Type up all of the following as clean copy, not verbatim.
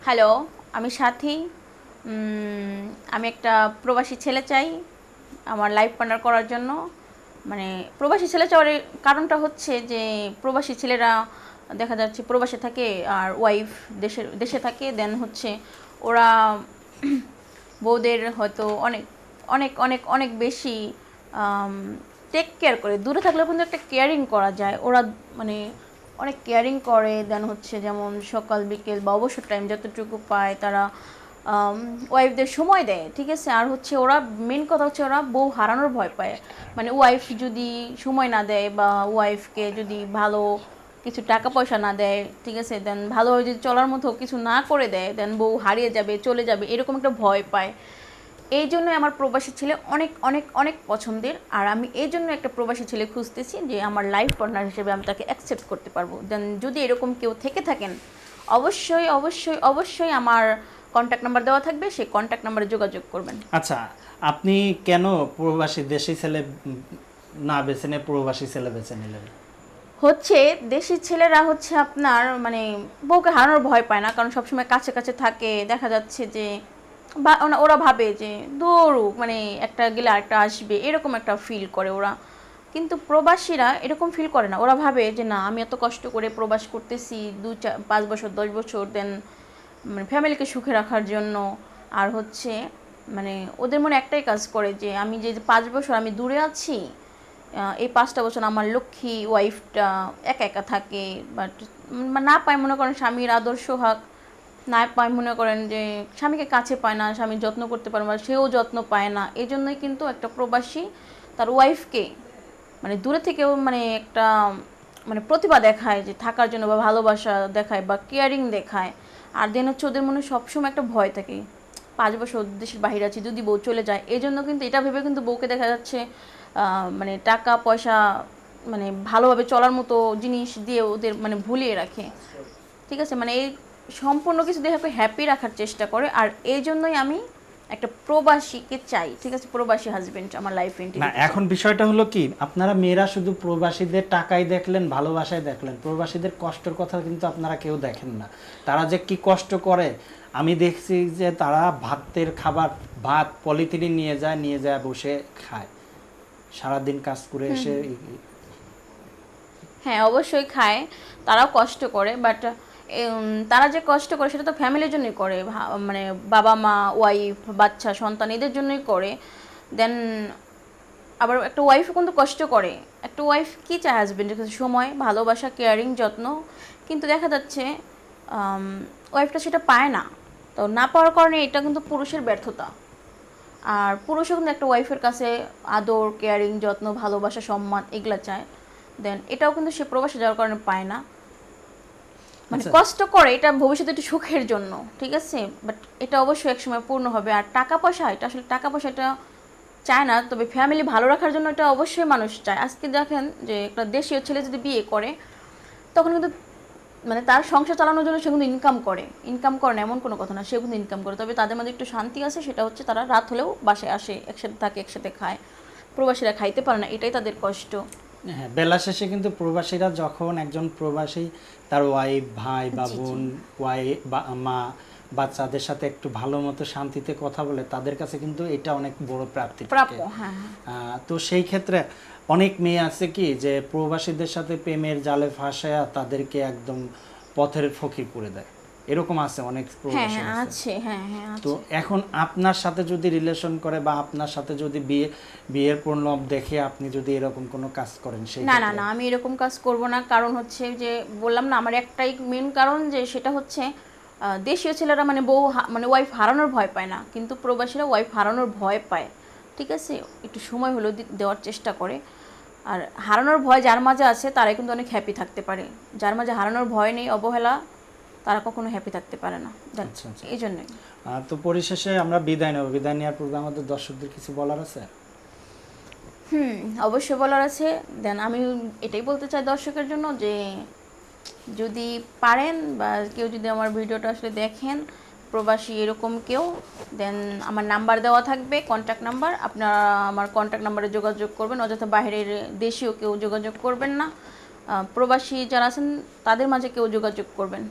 Hello, আমি সাথী। আমি একটা প্রবাসী ছেলে চাই আমার লাইফ পার্টনার করার জন্য। মানে প্রবাসী ছেলে চাওয়ার কারণটা হচ্ছে যে প্রবাসী ছেলেরা দেখা যাচ্ছে প্রবাসে থাকে আর ওয়াইফ দেশে দেশে থাকে। দেন হচ্ছে ওরা বউদের হয়তো অনেক অনেক অনেক অনেক বেশি টেক কেয়ার করে। দূরে থাকলেও কিন্তু একটা কেয়ারিং করা যায়। ওরা মানে অনেক কেয়ারিং করে। দেন হচ্ছে যেমন সকাল বিকেল বা অবসর টাইম যতটুকু পায় তারা ওয়াইফদের সময় দেয়, ঠিক আছে। আর হচ্ছে ওরা মেন কথা হচ্ছে ওরা বউ হারানোর ভয় পায়। মানে ওয়াইফ যদি সময় না দেয় বা ওয়াইফকে যদি ভালো কিছু টাকা পয়সা না দেয়, ঠিক আছে, দেন ভালোভাবে যদি চলার মতো কিছু না করে দেয়, দেন বউ হারিয়ে যাবে, চলে যাবে, এরকম একটা ভয় পায়। এই জন্যই আমার প্রবাসী ছেলে অনেক অনেক অনেক পছন্দের। আর আমি এই জন্য একটা প্রবাসী ছেলে খুঁজতেছি যে আমার লাইফ পার্টনার হিসেবে আমি তাকে অ্যাকসেপ্ট করতে পারবো। দেন যদি এরকম কেউ থেকে থাকেন, অবশ্যই অবশ্যই অবশ্যই আমার কন্ট্যাক্ট নাম্বার দেওয়া থাকবে, সেই কন্ট্যাক্ট নাম্বারে যোগাযোগ করবেন। আচ্ছা, আপনি কেন প্রবাসী দেশি ছেলে না বেছে নিয়ে প্রবাসী ছেলে বেছে নিলেন? হচ্ছে দেশি ছেলেরা হচ্ছে আপনার মানে বউকে হারানোর ভয় পায় না, কারণ সবসময় কাছে কাছে থাকে। দেখা যাচ্ছে যে ওরা ভাবে যে দৌড়ুক, মানে একটা গেলে আরেকটা আসবে, এরকম একটা ফিল করে ওরা। কিন্তু প্রবাসীরা এরকম ফিল করে না। ওরা ভাবে যে না, আমি এত কষ্ট করে প্রবাস করতেছি 2 4 5 বছর 10 বছর, দেন মানে ফ্যামিলিকে সুখে রাখার জন্য। আর হচ্ছে মানে ওদের মনে একটাই কাজ করে যে আমি যে 5 বছর আমি দূরে আছি, এই 5টা বছর আমার লক্ষ্মী ওয়াইফটা একা একা থাকে। বাট না পায় মনে করেন স্বামীর আদর্শ হাক, না পায় মনে করেন যে স্বামীকে কাছে পায় না, স্বামীর যত্ন করতে পারে না, সেও যত্ন পায় না। এই জন্যই কিন্তু একটা প্রবাসী তার ওয়াইফকে মানে দূরে থেকেও মানে একটা মানে প্রতিভা দেখায় যে থাকার জন্য, বা ভালোবাসা দেখায় বা কেয়ারিং দেখায়। আর দেন হচ্ছে ওদের মনে সবসময় একটা ভয় থাকে, 5 বছর দেশের বাইরে আছি, যদি বউ চলে যায়। এই জন্য কিন্তু এটা ভেবে কিন্তু বউকে দেখা যাচ্ছে মানে টাকা পয়সা মানে ভালোভাবে চলার মতো জিনিস দিয়ে ওদের মানে ভুলিয়ে রাখে, ঠিক আছে। মানে এই সম্পূর্ণ কিছু দিয়ে হ্যাপি রাখার চেষ্টা করে। আর এই জন্যই আমি একটা প্রবাসীকে চাই, ঠিক আছে, প্রবাসী হাজবেন্ড আমার লাইফে এন্ট্রি না, দিতে চাই। এখন বিষয়টা হলো কি, আপনারা মেয়েরা শুধু প্রবাসীদের টাকাই দেখলেন, ভালোবাসায় দেখলেন, প্রবাসীদের কষ্টের কথা কিন্তু আপনারা কেউ দেখেন না। তারা যে কি কষ্ট করে আমি দেখছি, যে তারা ভাতের খাবার, ভাত পলিথিনে নিয়ে যায় বসে খায়, সারাদিন কাজ করে এসে। হ্যাঁ, অবশ্যই খায়, তারাও কষ্ট করে। বাট তারা যে কষ্ট করে সেটা তো ফ্যামিলির জন্যই করে, মানে বাবা মা ওয়াইফ বাচ্চা সন্তান এদের জন্যই করে। দেন আবার একটা ওয়াইফও কিন্তু কষ্ট করে। একটা ওয়াইফ কী চায় হাজবেন্ডের কাছে? সময়, ভালোবাসা, কেয়ারিং, যত্ন। কিন্তু দেখা যাচ্ছে ওয়াইফটা সেটা পায় না। তো না পাওয়ার কারণে এটা কিন্তু পুরুষের ব্যর্থতা। আর পুরুষও কিন্তু একটা ওয়াইফের কাছে আদর, কেয়ারিং, যত্ন, ভালোবাসা, সম্মান এগুলা চায়। দেন এটাও কিন্তু সে প্রবাসে যাওয়ার কারণে পায় না। মানে আচ্ছা, কষ্ট করে এটা ভবিষ্যতে একটু সুখের জন্য, ঠিক আছে। বাট এটা অবশ্যই একসময় পূর্ণ হবে। আর টাকা পয়সা, এটা আসলে টাকা পয়সা এটা চায় না, তবে ফ্যামিলি ভালো রাখার জন্য এটা অবশ্যই মানুষ চায়। আজকে দেখেন যে একটা দেশীয় ছেলে যদি বিয়ে করে, তখন কিন্তু মানে তার সংসার চালানোর জন্য সে কিন্তু ইনকাম করে না এমন কোনো কথা না, সে কিন্তু ইনকাম করে। তবে তাদের মধ্যে একটু শান্তি আছে, সেটা হচ্ছে তারা রাত হলেও বাসায় আসে, একসাথে থাকে, একসাথে খায়। প্রবাসীরা খাইতে পারে না, এটাই তাদের কষ্ট। হ্যাঁ, বেলা শেষে কিন্তু প্রবাসীরা, যখন একজন প্রবাসী তার ওয়াইফ, ভাই বা জি জি। বোন, মা, বাচ্চাদের সাথে একটু ভালো মতো শান্তিতে কথা বলে, তাদের কাছে কিন্তু এটা অনেক বড় প্রাপ্তি থাকে। প্রাপ্য, হ্যাঁ হ্যাঁ। তো সেই ক্ষেত্রে অনেক মেয়ে আছে কি, যে প্রবাসীদের সাথে প্রেমের জালে ফাঁসায়া তাদেরকে একদম পথের ফকির করে দেয়, এরকম আছে অনেক হ্যাঁ প্রবাসী হ্যাঁ আছে। আছে, হ্যাঁ হ্যাঁ তো আছে। এখন আপনার সাথে যদি রিলেশন করে বা আপনার সাথে যদি বিয়ের প্রলোভ দেখে আপনি যদি এরকম কোনো কাজ করেন, সেই না না ক্ষেত্রে? না, আমি এরকম কাজ করব না। কারণ হচ্ছে যে বললাম না, আমার একটাই মেন কারণ, যে সেটা হচ্ছে দেশীয় ছেলেরা মানে মানে ওয়াইফ হারানোর ভয় পায় না, কিন্তু প্রবাসীরা ওয়াইফ হারানোর ভয় পায়, ঠিক আছে। একটু সময় হলেও দেওয়ার চেষ্টা করে। আর হারানোর ভয় যার মাঝে আছে তারাই কিন্তু অনেক হ্যাপি থাকতে পারে। যার মাঝে হারানোর ভয় নেই, অবহেলা, তারা কখনো হ্যাপি থাকতে পারে না। আচ্ছা আচ্ছা। এই জন্যই। তো পরিশেষে আমরা বিদায় নেব, বিদায় নেওয়ার পূর্বে আমাদের দর্শকদের কিছু বলার আছে? অবশ্যই বলার আছে। দেন আমি এটাই বলতে চাই দর্শকের জন্য যে যদি পারেন বা কেউ যদি আমার ভিডিওটা আসলে দেখেন, প্রবাসী এরকম কেউ, দেন আমার নাম্বার দেওয়া থাকবে, কন্ট্যাক্ট নাম্বার। আপনারা আমার কন্ট্যাক্ট নাম্বারে যোগাযোগ করবেন। অযথা বাইরের দেশীয় কেউ যোগাযোগ করবেন না। প্রবাসী যারা আছেন তাদের মাঝে কেউ যোগাযোগ করবেন।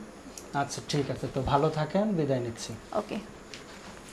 আচ্ছা ঠিক আছে, তো ভালো থাকেন, বিদায় নিচ্ছি। ওকে।